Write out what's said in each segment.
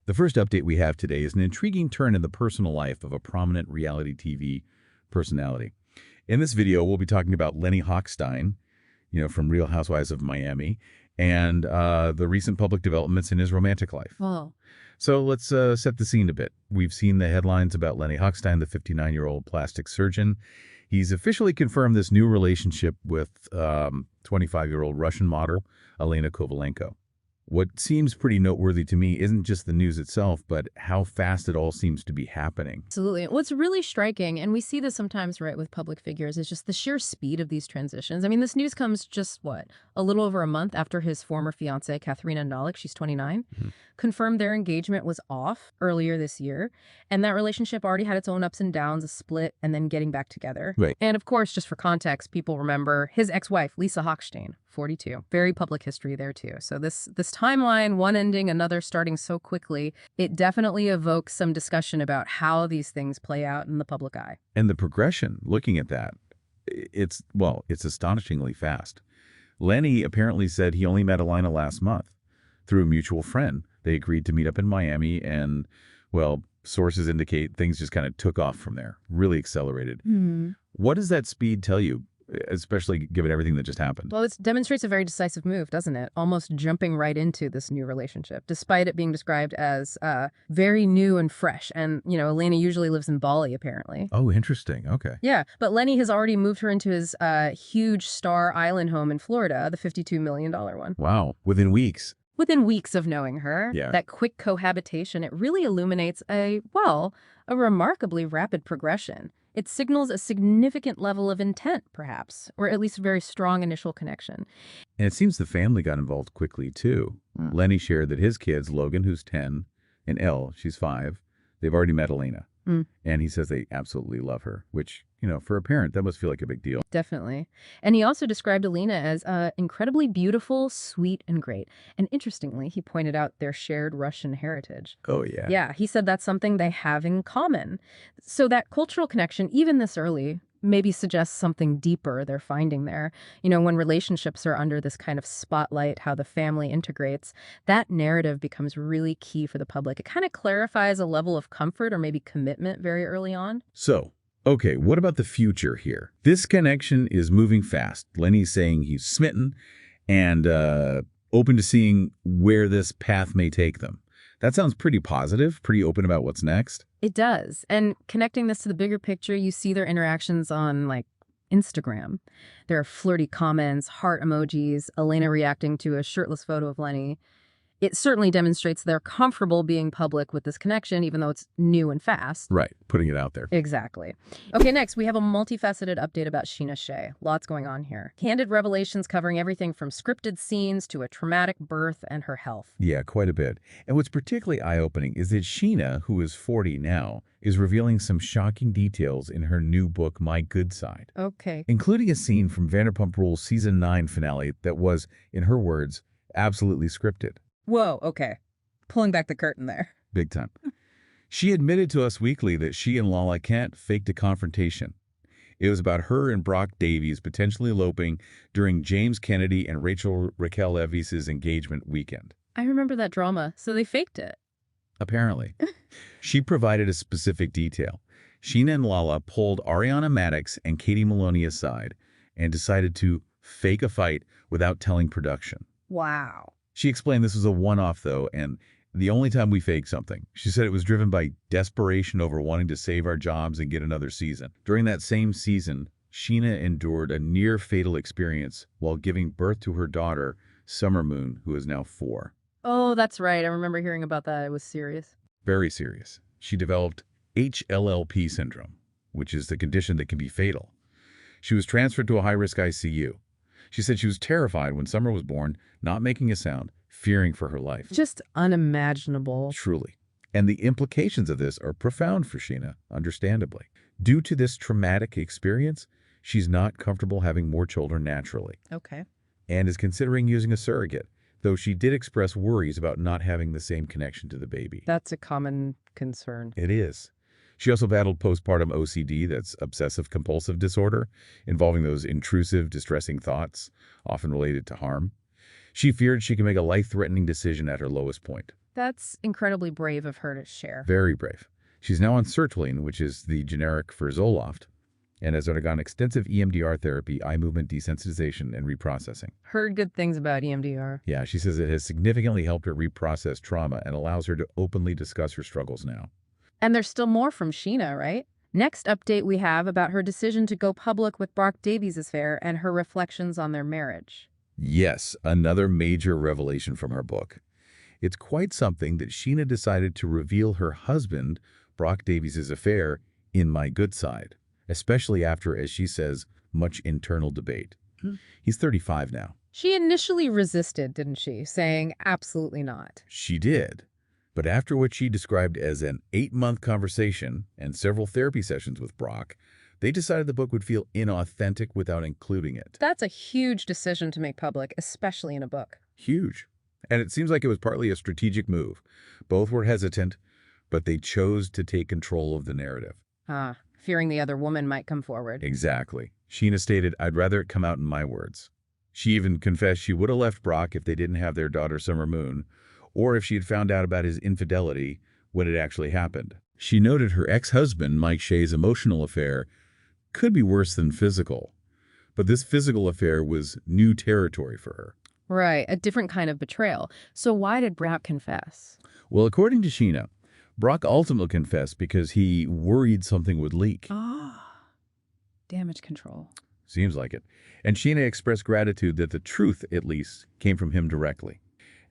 The first update we have today is an intriguing turn in the personal life of a prominent reality TV personality. In this video, we'll be talking about Lenny Hochstein, from Real Housewives of Miami, and the recent public developments in his romantic life. Oh. So let's set the scene a bit. We've seen the headlines about Lenny Hochstein, the 59-year-old plastic surgeon. He's officially confirmed this new relationship with 25-year-old Russian model, Alena Kovalenko. What seems pretty noteworthy to me isn't just the news itself, but how fast it all seems to be happening. Absolutely. What's really striking, and we see this sometimes, right, with public figures, is just the sheer speed of these transitions. I mean, this news comes just, a little over a month after his former fiancée, Katharina Nalik, she's 29, confirmed their engagement was off earlier this year. And that relationship already had its own ups and downs, a split, and then getting back together. Right. And of course, just for context, people remember his ex-wife, Lisa Hochstein, 42. Very public history there, too. So this timeline, one ending, another starting so quickly, it definitely evokes some discussion about how these things play out in the public eye. And the progression, looking at that, it's astonishingly fast. Lenny apparently said he only met Alena last month. Through a mutual friend, they agreed to meet up in Miami, and, sources indicate things just kind of took off from there, really accelerated. What does that speed tell you, especially given everything that just happened? Well, it demonstrates a very decisive move, doesn't it? Almost jumping right into this new relationship, despite it being described as very new and fresh. And, Alena usually lives in Bali, apparently. Oh, interesting. Okay. Yeah, but Lenny has already moved her into his huge Star Island home in Florida, the $52 million one. Wow. Within weeks. Within weeks of knowing her, Yeah. that quick cohabitation, it really illuminates a remarkably rapid progression. It signals a significant level of intent, perhaps, or at least a very strong initial connection. And it seems the family got involved quickly, too. Lenny shared that his kids, Logan, who's 10, and Elle, she's 5, they've already met Alena. And he says they absolutely love her, which, for a parent, that must feel like a big deal. Definitely. And he also described Alena as incredibly beautiful, sweet, and great. And interestingly, he pointed out their shared Russian heritage. Oh, yeah. Yeah, he said that's something they have in common. So that cultural connection, even this early, maybe suggests something deeper they're finding there. When relationships are under this kind of spotlight, how the family integrates, that narrative becomes really key for the public. It kind of clarifies a level of comfort or maybe commitment very early on. So, okay, what about the future here? This connection is moving fast. Lenny's saying he's smitten and open to seeing where this path may take them. That sounds pretty positive, pretty open about what's next. It does. And connecting this to the bigger picture, you see their interactions on, Instagram. There are flirty comments, heart emojis, Alena reacting to a shirtless photo of Lenny. It certainly demonstrates they're comfortable being public with this connection, even though it's new and fast. Right, putting it out there. Exactly. Okay, next, we have a multifaceted update about Scheana Shay. Lots going on here. Candid revelations covering everything from scripted scenes to a traumatic birth and her health. Yeah, quite a bit. And what's particularly eye-opening is that Scheana, who is 40 now, is revealing some shocking details in her new book, My Good Side. Okay. Including a scene from Vanderpump Rules Season 9 finale that was, in her words, absolutely scripted. Whoa, okay. Pulling back the curtain there. Big time. She admitted to Us Weekly that she and Lala Kent faked a confrontation. It was about her and Brock Davies potentially eloping during James Kennedy and Raquel Leviss' engagement weekend. I remember that drama, so they faked it. Apparently. She provided a specific detail. Scheana and Lala pulled Ariana Madix and Katie Maloney aside and decided to fake a fight without telling production. Wow. She explained this was a one-off, though, and the only time we faked something. She said it was driven by desperation over wanting to save our jobs and get another season. During that same season, Scheana endured a near-fatal experience while giving birth to her daughter, Summer Moon, who is now 4. Oh, that's right. I remember hearing about that. It was serious. Very serious. She developed HLLP syndrome, which is the condition that can be fatal. She was transferred to a high-risk ICU. She said she was terrified when Summer was born, not making a sound, fearing for her life. Just unimaginable. Truly. And the implications of this are profound for Scheana, understandably. Due to this traumatic experience, she's not comfortable having more children naturally. Okay. And is considering using a surrogate, though she did express worries about not having the same connection to the baby. That's a common concern. It is. She also battled postpartum OCD, that's obsessive-compulsive disorder, involving those intrusive, distressing thoughts, often related to harm. She feared she could make a life-threatening decision at her lowest point. That's incredibly brave of her to share. Very brave. She's now on sertraline, which is the generic for Zoloft, and has undergone extensive EMDR therapy, eye movement desensitization, and reprocessing. Heard good things about EMDR. Yeah, she says it has significantly helped her reprocess trauma and allows her to openly discuss her struggles now. And there's still more from Scheana, right? Next update we have about her decision to go public with Brock Davies' affair and her reflections on their marriage. Yes, another major revelation from her book. It's quite something that Scheana decided to reveal her husband, Brock Davies' affair, in My Good Side, especially after, as she says, much internal debate. He's 35 now. She initially resisted, didn't she, saying absolutely not. She did. But after what she described as an 8-month conversation and several therapy sessions with Brock, they decided the book would feel inauthentic without including it. That's a huge decision to make public, especially in a book. Huge. And it seems like it was partly a strategic move. Both were hesitant, but they chose to take control of the narrative. Fearing the other woman might come forward. Exactly. Scheana stated, "I'd rather it come out in my words." She even confessed she would have left Brock if they didn't have their daughter Summer Moon, or if she had found out about his infidelity when it actually happened. She noted her ex-husband, Mike Shay's emotional affair, could be worse than physical. But this physical affair was new territory for her. Right, a different kind of betrayal. So why did Brock confess? Well, according to Scheana, Brock ultimately confessed because he worried something would leak. Damage control. Seems like it. And Scheana expressed gratitude that the truth, at least, came from him directly.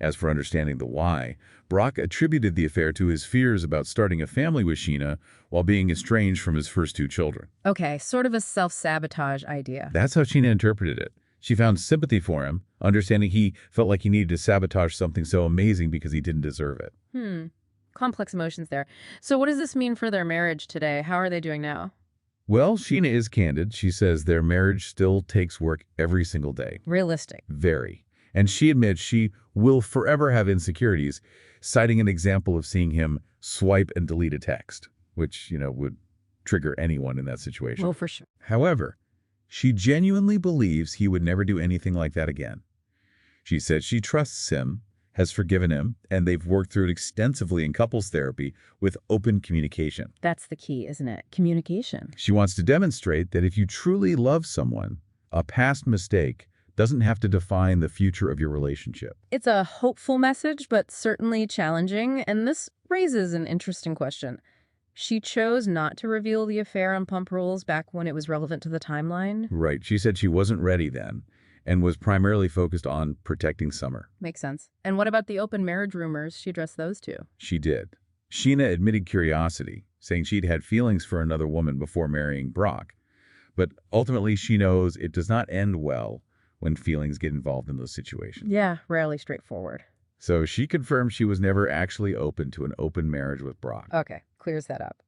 As for understanding the why, Brock attributed the affair to his fears about starting a family with Scheana while being estranged from his first 2 children. Okay, sort of a self-sabotage idea. That's how Scheana interpreted it. She found sympathy for him, understanding he felt like he needed to sabotage something so amazing because he didn't deserve it. Complex emotions there. So what does this mean for their marriage today? How are they doing now? Well, Scheana is candid. She says their marriage still takes work every single day. Realistic. Very. And she admits she will forever have insecurities, citing an example of seeing him swipe and delete a text, which, would trigger anyone in that situation. Oh, for sure. However, she genuinely believes he would never do anything like that again. She said she trusts him, has forgiven him, and they've worked through it extensively in couples therapy with open communication. That's the key, isn't it? Communication. She wants to demonstrate that if you truly love someone, a past mistake doesn't have to define the future of your relationship. It's a hopeful message, but certainly challenging, and this raises an interesting question. She chose not to reveal the affair on Pump Rules back when it was relevant to the timeline. Right. She said she wasn't ready then and was primarily focused on protecting Summer. Makes sense. And what about the open marriage rumors? She addressed those too. She did. Scheana admitted curiosity, saying she'd had feelings for another woman before marrying Brock. But ultimately, she knows it does not end well when feelings get involved in those situations. Yeah, rarely straightforward. So she confirmed she was never actually open to an open marriage with Brock. Okay, clears that up.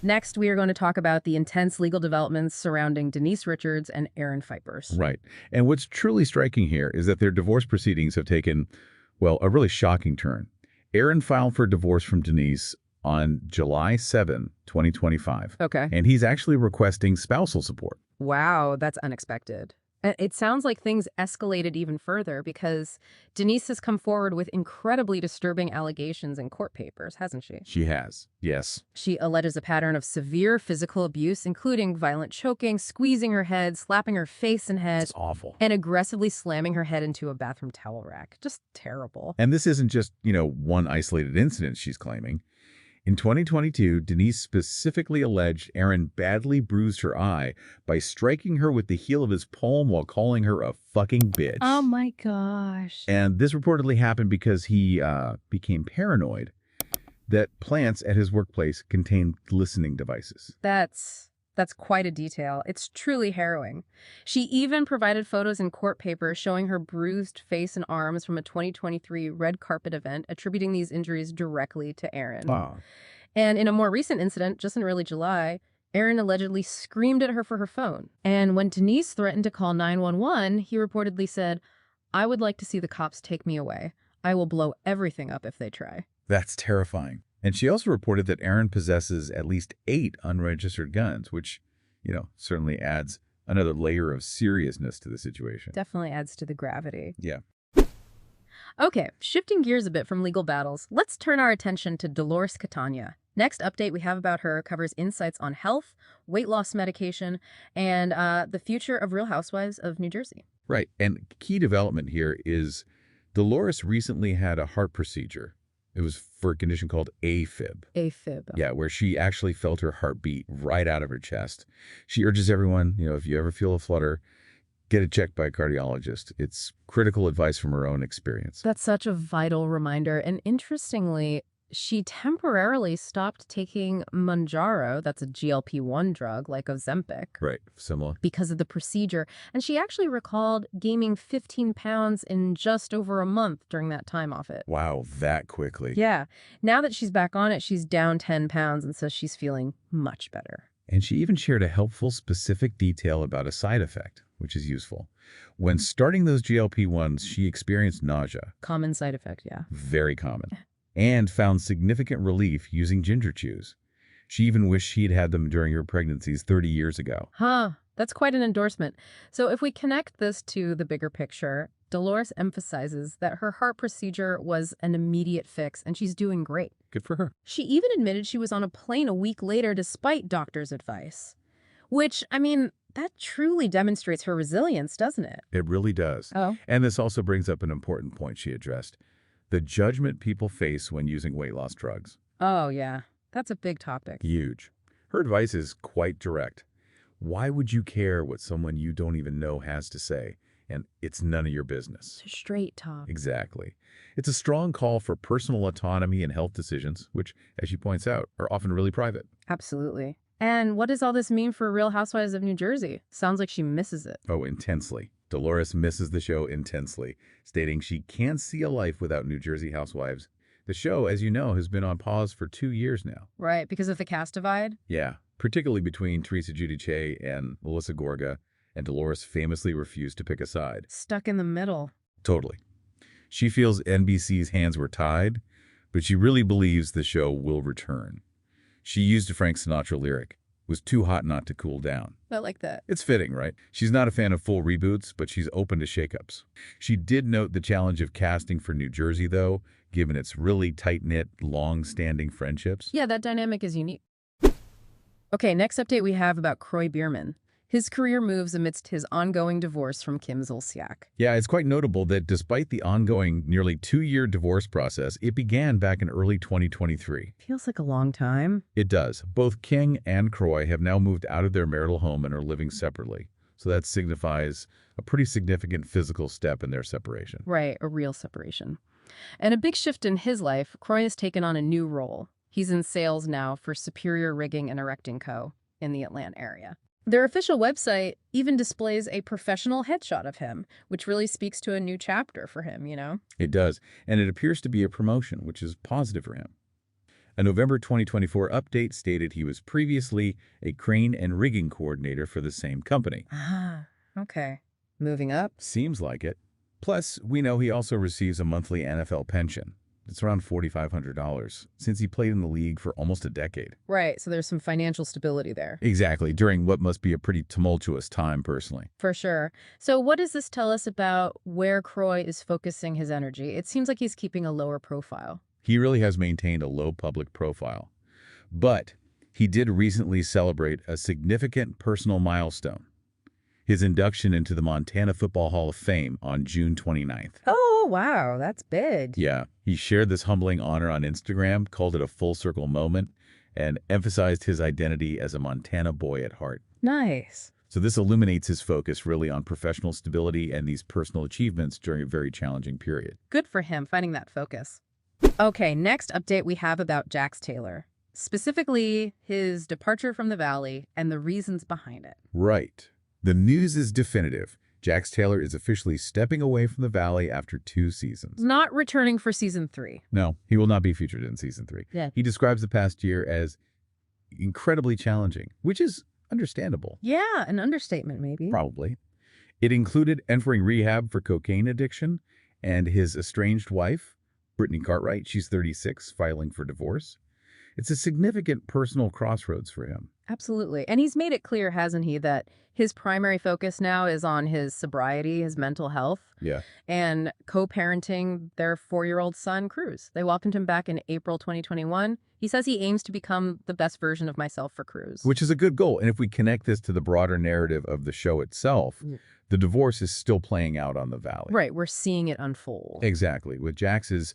Next, we are going to talk about the intense legal developments surrounding Denise Richards and Aaron Phypers. Right. And what's truly striking here is that their divorce proceedings have taken, well, a really shocking turn. Aaron filed for divorce from Denise on July 7, 2025. Okay. And he's actually requesting spousal support. Wow, that's unexpected. It sounds like things escalated even further because Denise has come forward with incredibly disturbing allegations in court papers, hasn't she? She has, yes. She alleges a pattern of severe physical abuse, including violent choking, squeezing her head, slapping her face and head. It's awful. And aggressively slamming her head into a bathroom towel rack. Just terrible. And this isn't just, one isolated incident she's claiming. In 2022, Denise specifically alleged Aaron badly bruised her eye by striking her with the heel of his palm while calling her a fucking bitch. Oh my gosh. And this reportedly happened because he became paranoid that plants at his workplace contained listening devices. That's quite a detail. It's truly harrowing. She even provided photos in court papers showing her bruised face and arms from a 2023 red carpet event, attributing these injuries directly to Aaron. Wow. And in a more recent incident, just in early July, Aaron allegedly screamed at her for her phone. And when Denise threatened to call 911, he reportedly said, "I would like to see the cops take me away. I will blow everything up if they try." That's terrifying. And she also reported that Aaron possesses at least 8 unregistered guns, which, certainly adds another layer of seriousness to the situation. Definitely adds to the gravity. Yeah. Okay, shifting gears a bit from legal battles, let's turn our attention to Dolores Catania. Next update we have about her covers insights on health, weight loss medication, and the future of Real Housewives of New Jersey. Right. And key development here is Dolores recently had a heart procedure. It was for a condition called AFib. AFib. Yeah, where she actually felt her heartbeat right out of her chest. She urges everyone, if you ever feel a flutter, get it checked by a cardiologist. It's critical advice from her own experience. That's such a vital reminder. And interestingly, she temporarily stopped taking Mounjaro, that's a GLP-1 drug like Ozempic, Right, similar. because of the procedure. And she actually recalled gaining 15 pounds in just over a month during that time off it. Wow, that quickly. Yeah. Now that she's back on it, she's down 10 pounds and says she's feeling much better. And she even shared a helpful, specific detail about a side effect, which is useful. When starting those GLP-1s, she experienced nausea. Common side effect, yeah. Very common. And found significant relief using ginger chews. She even wished she'd had them during her pregnancies 30 years ago. Huh. That's quite an endorsement. So if we connect this to the bigger picture, Dolores emphasizes that her heart procedure was an immediate fix and she's doing great. Good for her. She even admitted she was on a plane a week later despite doctors' advice. Which, that truly demonstrates her resilience, doesn't it? It really does. Oh. And this also brings up an important point she addressed. The judgment people face when using weight loss drugs. Oh, yeah. That's a big topic. Huge. Her advice is quite direct. Why would you care what someone you don't even know has to say? And it's none of your business. It's a straight talk. Exactly. It's a strong call for personal autonomy and health decisions, which, as she points out, are often really private. Absolutely. And what does all this mean for Real Housewives of New Jersey? Sounds like she misses it. Oh, intensely. Dolores misses the show intensely, stating she can't see a life without New Jersey housewives. The show, as you know, has been on pause for 2 years now. Right, because of the cast divide? Yeah, particularly between Teresa Giudice Shay and Melissa Gorga, and Dolores famously refused to pick a side. Stuck in the middle. Totally. She feels NBC's hands were tied, but she really believes the show will return. She used a Frank Sinatra lyric, was too hot not to cool down. I like that. It's fitting, right? She's not a fan of full reboots, but she's open to shakeups. She did note the challenge of casting for New Jersey, though, given its really tight-knit, long-standing friendships. Yeah, that dynamic is unique. Okay, next update we have about Kroy Biermann. His career moves amidst his ongoing divorce from Kim Zolciak. Yeah, it's quite notable that despite the ongoing nearly 2-year divorce process, it began back in early 2023. Feels like a long time. It does. Both King and Kroy have now moved out of their marital home and are living separately. So that signifies a pretty significant physical step in their separation. Right, a real separation. And a big shift in his life, Kroy has taken on a new role. He's in sales now for Superior Rigging and Erecting Co. in the Atlanta area. Their official website even displays a professional headshot of him, which really speaks to a new chapter for him, It does, and it appears to be a promotion, which is positive for him. A November 2024 update stated he was previously a crane and rigging coordinator for the same company. Ah, okay. Moving up? Seems like it. Plus, we know he also receives a monthly NFL pension. It's around $4,500, since he played in the league for almost a decade. Right, so there's some financial stability there. Exactly, during what must be a pretty tumultuous time personally. For sure. So what does this tell us about where Kroy is focusing his energy? It seems like he's keeping a lower profile. He really has maintained a low public profile. But he did recently celebrate a significant personal milestone. His induction into the Montana Football Hall of Fame on June 29th. Oh, wow, that's big. Yeah, he shared this humbling honor on Instagram, called it a full circle moment, and emphasized his identity as a Montana boy at heart. Nice. So this illuminates his focus really on professional stability and these personal achievements during a very challenging period. Good for him finding that focus. Okay, next update we have about Jax Taylor. Specifically, his departure from the Valley and the reasons behind it. Right. The news is definitive. Jax Taylor is officially stepping away from the Valley after 2 seasons. Not returning for season 3. No, he will not be featured in season 3. Yeah. He describes the past year as incredibly challenging, which is understandable. Yeah, an understatement maybe. Probably. It included entering rehab for cocaine addiction and his estranged wife, Brittany Cartwright, she's 36, filing for divorce. It's a significant personal crossroads for him. Absolutely. And he's made it clear, hasn't he, that his primary focus now is on his sobriety, his mental health, Yeah. and co-parenting their 4-year-old son, Cruz. They welcomed him back in April 2021. He says he aims to become the best version of myself for Cruz. Which is a good goal. And if we connect this to the broader narrative of the show itself, the divorce is still playing out on the Valley. Right. We're seeing it unfold. Exactly. With Jax's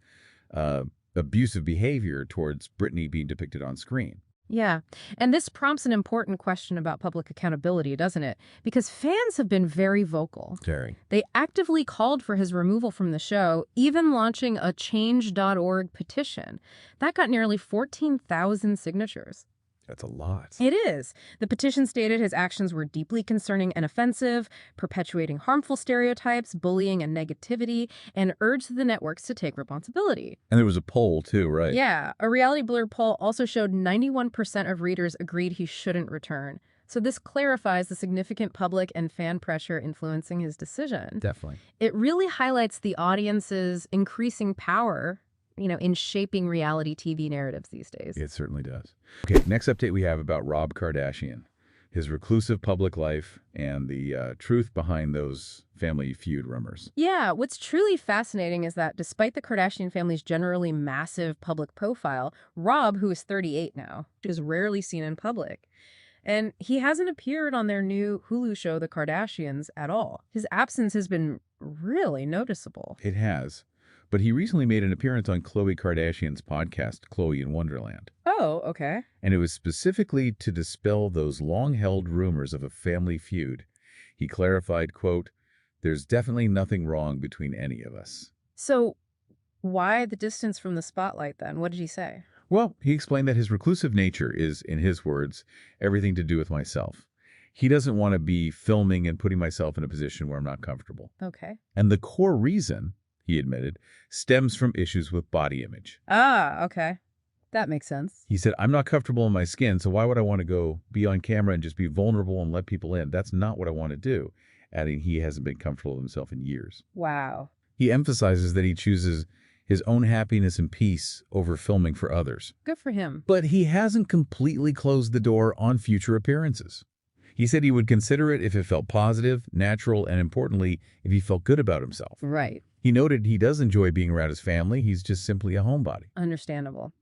abusive behavior towards Brittany being depicted on screen. Yeah. And this prompts an important question about public accountability, doesn't it? Because fans have been very vocal. Very. They actively called for his removal from the show, even launching a change.org petition. That got nearly 14,000 signatures. That's a lot. It is. The petition stated his actions were deeply concerning and offensive, perpetuating harmful stereotypes, bullying, and negativity, and urged the networks to take responsibility. And there was a poll, too, right? Yeah. A Reality Blur poll also showed 91% of readers agreed he shouldn't return. So this clarifies the significant public and fan pressure influencing his decision. Definitely. It really highlights the audience's increasing power, in shaping reality TV narratives these days. It certainly does. Okay, next update we have about Rob Kardashian, his reclusive public life, and the truth behind those family feud rumors. Yeah, what's truly fascinating is that despite the Kardashian family's generally massive public profile, Rob, who is 38 now, is rarely seen in public. And he hasn't appeared on their new Hulu show, The Kardashians, at all. His absence has been really noticeable. It has. But he recently made an appearance on Khloe Kardashian's podcast, Khloe in Wonderland. Oh, okay. And it was specifically to dispel those long-held rumors of a family feud. He clarified, quote, "There's definitely nothing wrong between any of us." So why the distance from the spotlight then? What did he say? Well, he explained that his reclusive nature is, in his words, everything to do with myself. He doesn't want to be filming and putting myself in a position where I'm not comfortable. Okay. And the core reason, he admitted, stems from issues with body image. Ah, okay. That makes sense. He said, "I'm not comfortable in my skin, so why would I want to go be on camera and just be vulnerable and let people in? That's not what I want to do," adding he hasn't been comfortable with himself in years. Wow. He emphasizes that he chooses his own happiness and peace over filming for others. Good for him. But he hasn't completely closed the door on future appearances. He said he would consider it if it felt positive, natural, and importantly, if he felt good about himself. Right. He noted he does enjoy being around his family. He's just simply a homebody. Understandable.